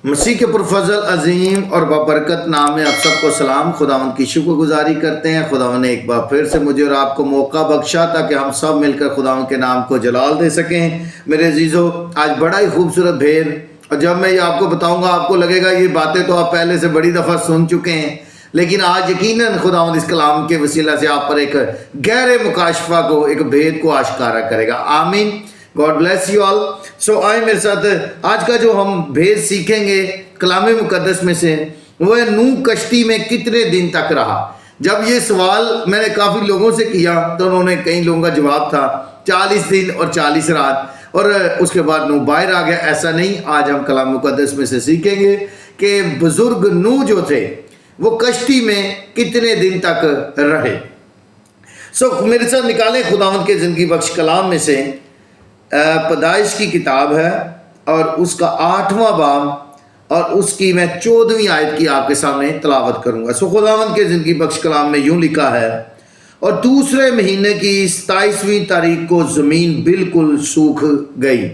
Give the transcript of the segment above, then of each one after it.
مسیح کے پرفضل عظیم اور بابرکت نام میں آپ سب کو سلام۔ خداوند کی شکر گزاری کرتے ہیں۔ خداوند نے ایک بار پھر سے مجھے اور آپ کو موقع بخشا تاکہ ہم سب مل کر خداوند کے نام کو جلال دے سکیں۔ میرے عزیزو، آج بڑا ہی خوبصورت بھید، اور جب میں یہ آپ کو بتاؤں گا آپ کو لگے گا یہ باتیں تو آپ پہلے سے بڑی دفعہ سن چکے ہیں، لیکن آج یقیناً خداوند اس کلام کے وسیلہ سے آپ پر ایک گہرے مکاشفہ کو، ایک بھید کو آشکارا کرے گا۔ آمین۔ God bless you all. So آئیں میرے ساتھ، آج کا جو ہم بھید سیکھیں گے کلام مقدس میں سے، وہ ہے نوح کشتی میں کتنے دن تک رہا۔ جب یہ سوال میں نے کافی لوگوں سے کیا تو انہوں نے، کئی لوگوں کا جواب تھا 40 دن اور 40 رات، اور اس کے بعد نوح باہر آ گیا۔ ایسا نہیں، آج ہم کلام مقدس میں سے سیکھیں گے کہ بزرگ نوح جو تھے وہ کشتی میں کتنے دن تک رہے۔ سو میرے ساتھ نکالیں خداوند کے زندگی بخش کلام میں سے، پیدائش کی کتاب ہے اور اس کا 8واں باب، اور اس کی میں 14ویں آیت کی آپ کے سامنے تلاوت کروں گا۔ سو خداوند کے زندگی بخش کلام میں یوں لکھا ہے، اور دوسرے مہینے کی 27ویں تاریخ کو زمین بالکل سوکھ گئی۔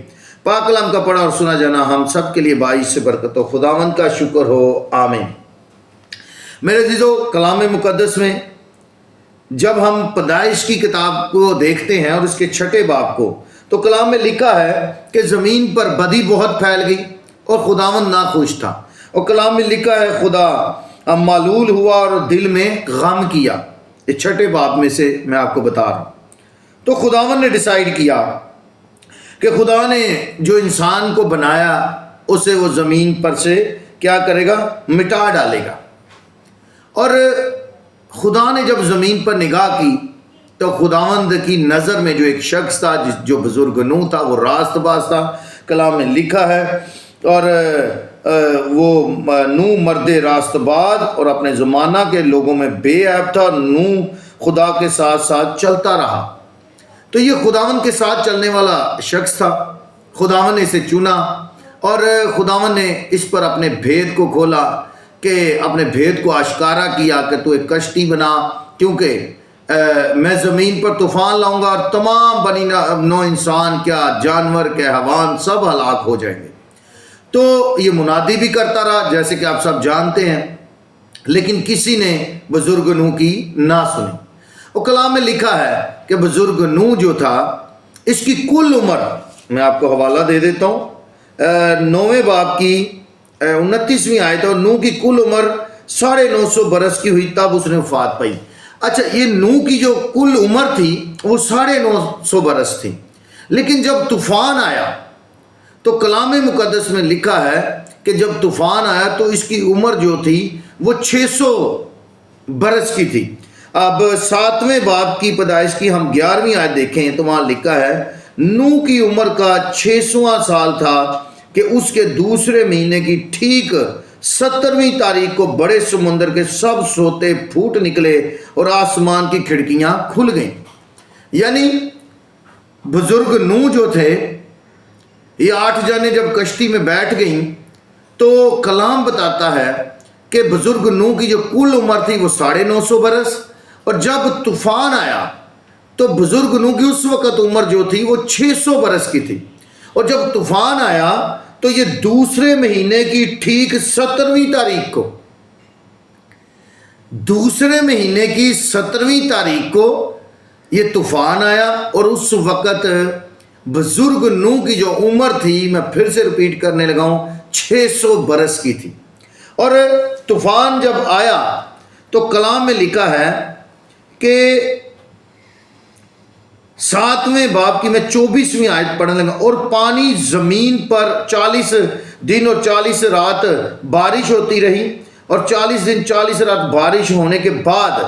پاک کلام کا پڑھا اور سنا جانا ہم سب کے لیے باعث سے برکت ہو۔ خداوند کا شکر ہو، آمین۔ میرے عزیزو، کلام مقدس میں جب ہم پیدائش کی کتاب کو دیکھتے ہیں اور اس کے 6 باب کو، تو کلام میں لکھا ہے کہ زمین پر بدی بہت پھیل گئی اور خداوند ناخوش تھا، اور کلام میں لکھا ہے خدا معلول ہوا اور دل میں غم کیا۔ یہ 6 باب میں سے میں آپ کو بتا رہا ہوں۔ تو خداوند نے ڈیسائیڈ کیا کہ خدا نے جو انسان کو بنایا اسے وہ زمین پر سے کیا کرے گا؟ مٹا ڈالے گا۔ اور خدا نے جب زمین پر نگاہ کی تو خداوند کی نظر میں جو ایک شخص تھا، جو بزرگ نوح تھا، وہ راست باز تھا۔ کلام میں لکھا ہے، اور وہ نوح مرد راست باز اور اپنے زمانہ کے لوگوں میں بے عیب تھا، اور نوح خدا کے ساتھ ساتھ چلتا رہا۔ تو یہ خداوند کے ساتھ چلنے والا شخص تھا۔ خداوند نے اسے چنا، اور خداوند نے اس پر اپنے بھید کو کھولا، کہ اپنے بھید کو آشکارا کیا کہ تو ایک کشتی بنا، کیونکہ میں زمین پر طوفان لاؤں گا اور تمام بنی نو انسان، کیا جانور، کیا حیوان، سب ہلاک ہو جائیں گے۔ تو یہ منادی بھی کرتا رہا جیسے کہ آپ سب جانتے ہیں، لیکن کسی نے بزرگ نوح کی نہ سنی۔ اور کلام میں لکھا ہے کہ بزرگ نوح جو تھا، اس کی کل عمر، میں آپ کو حوالہ دے دیتا ہوں، 9ویں باب کی 29ویں آیت، اور نوح کی کل عمر 950 برس کی ہوئی، تب اس نے وفات پائی۔ اچھا، یہ نوح کی جو کل عمر تھی وہ 950 برس تھی، لیکن جب طوفان آیا تو کلام مقدس میں لکھا ہے کہ جب طوفان آیا تو اس کی عمر جو تھی وہ 600 برس کی تھی۔ اب 7ویں باب کی پیدائش کی ہم 11ویں آیت دیکھیں تو وہاں لکھا ہے، نوح کی عمر کا 600واں سال تھا کہ اس کے دوسرے مہینے کی ٹھیک 70ویں تاریخ کو بڑے سمندر کے سب سوتے پھوٹ نکلے اور آسمان کی کھڑکیاں کھل گئیں۔ یعنی بزرگ نوح جو تھے، یہ 8 جانیں جب کشتی میں بیٹھ گئیں تو کلام بتاتا ہے کہ بزرگ نوح کی جو کل عمر تھی وہ 950 برس، اور جب طوفان آیا تو بزرگ نوح کی اس وقت عمر جو تھی وہ 600 برس کی تھی، اور جب طوفان آیا تو یہ دوسرے مہینے کی ٹھیک 17ویں تاریخ کو، دوسرے مہینے کی 17ویں تاریخ کو یہ طوفان آیا، اور اس وقت بزرگ نوح کی جو عمر تھی، میں پھر سے ریپیٹ کرنے لگا ہوں، 600 برس کی تھی۔ اور طوفان جب آیا تو کلام میں لکھا ہے کہ 7ویں باب کی میں 24ویں آیت پڑھنے لگا، اور پانی زمین پر 40 دن اور 40 رات بارش ہوتی رہی، اور 40 دن 40 رات بارش ہونے کے بعد،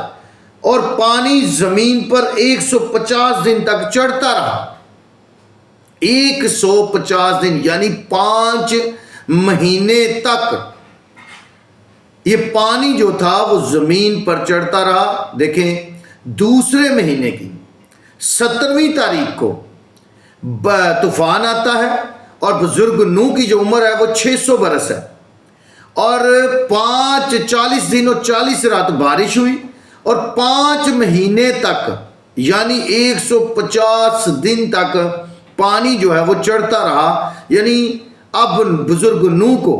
اور پانی زمین پر 150 دن تک چڑھتا رہا۔ 150 دن یعنی 5 مہینے تک یہ پانی جو تھا وہ زمین پر چڑھتا رہا۔ دیکھیں، دوسرے مہینے کی 17ویں تاریخ کو طوفان آتا ہے، اور بزرگ نوح کی جو عمر ہے وہ 600 برس ہے، اور 40 دن اور 40 رات بارش ہوئی، اور 5 مہینے تک یعنی 150 دن تک پانی جو ہے وہ چڑھتا رہا۔ یعنی اب بزرگ نوح کو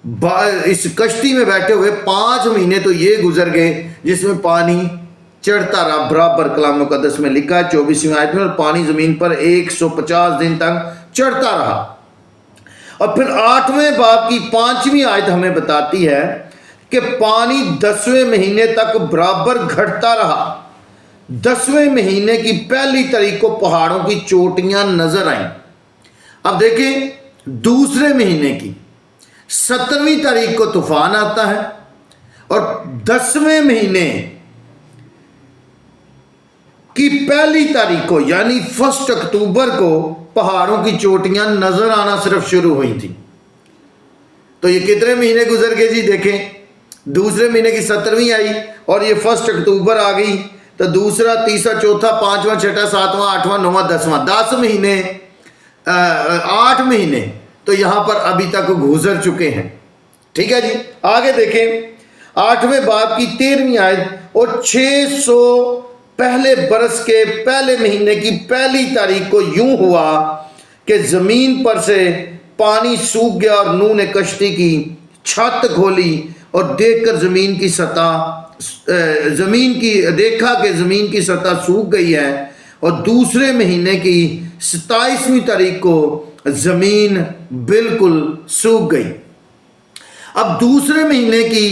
اس کشتی میں بیٹھے ہوئے 5 مہینے تو یہ گزر گئے جس میں پانی چڑھتا رہا برابر، کلام مقدس میں لکھا ہے 24ویں آیت میں، اور پانی زمین پر 150 دن تک چڑھتا رہا۔ اور پھر 8ویں باب کی 5ویں آیت ہمیں بتاتی ہے کہ پانی 10ویں مہینے تک برابر گھٹتا رہا۔ 10ویں مہینے کی پہلی تاریخ کو پہاڑوں کی چوٹیاں نظر آئیں۔ اب دیکھیں دوسرے مہینے کی 17ویں تاریخ کو طوفان آتا ہے، اور 10ویں مہینے کی پہلی تاریخ کو یعنی 1 اکتوبر کو پہاڑوں کی چوٹیاں نظر آنا صرف شروع ہوئی تھی۔ تو یہ کتنے مہینے گزر گئے جی؟ دیکھیں دوسرے مہینے کی 17ویں آئی اور یہ 1 اکتوبر آ گئی، تو دوسرا، تیسرا، چوتھا، 5واں، 6واں، 7واں، 8واں، 9واں، 10واں، 10 مہینے، 8 مہینے تو یہاں پر ابھی تک گزر چکے ہیں۔ ٹھیک ہے جی، آگے دیکھیں 8ویں باب کی 13ویں آیت، اور 600 پہلے برس کے پہلے مہینے کی پہلی تاریخ کو یوں ہوا کہ زمین پر سے پانی سوکھ گیا، اور نوح نے کشتی کی چھت کھولی اور دیکھا کہ زمین کی سطح سوکھ گئی ہے، اور دوسرے مہینے کی 27ویں تاریخ کو زمین بالکل سوکھ گئی۔ اب دوسرے مہینے کی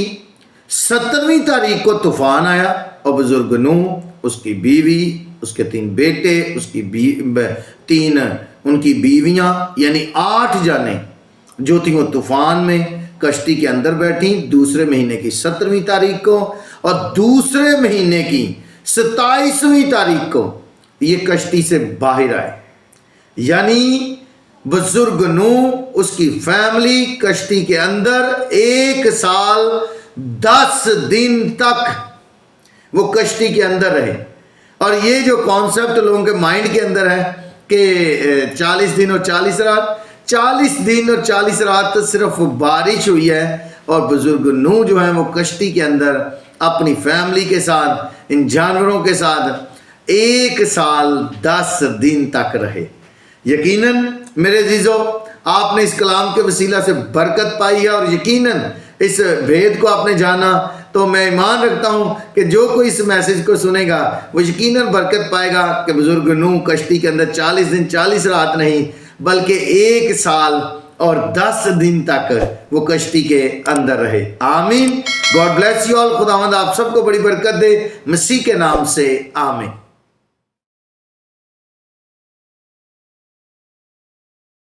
17ویں تاریخ کو طوفان آیا، اور بزرگ نوح، اس کی بیوی، اس کے 3 بیٹے، اس کی 3 ان کی بیویاں، یعنی 8 جانیں جو تھیں وہ طوفان میں کشتی کے اندر بیٹھیں دوسرے مہینے کی 17ویں تاریخ کو، اور دوسرے مہینے کی 27ویں تاریخ کو یہ کشتی سے باہر آئے۔ یعنی بزرگ نوح، اس کی فیملی کشتی کے اندر 1 سال 10 دن تک وہ کشتی کے اندر رہے۔ اور یہ جو کانسیپٹ لوگوں کے مائنڈ کے اندر ہے کہ 40 دن اور 40 رات، 40 دن اور 40 رات صرف بارش ہوئی ہے، اور بزرگ نوح جو ہیں وہ کشتی کے اندر اپنی فیملی کے ساتھ، ان جانوروں کے ساتھ 1 سال 10 دن تک رہے۔ یقیناً میرے عزیزو، آپ نے اس کلام کے وسیلہ سے برکت پائی ہے، اور یقیناً اس بھید کو آپ نے جانا، تو میں ایمان رکھتا ہوں کہ جو کوئی اس میسج کو سنے گا وہ یقیناً برکت پائے گا کہ بزرگ نوح کشتی کے اندر 40 دن 40 رات نہیں بلکہ 1 سال اور 10 دن تک وہ کشتی کے اندر رہے۔ آمین۔ گاڈ بلیس یو آل۔ خداوند آپ سب کو بڑی برکت دے، مسیح کے نام سے آمین۔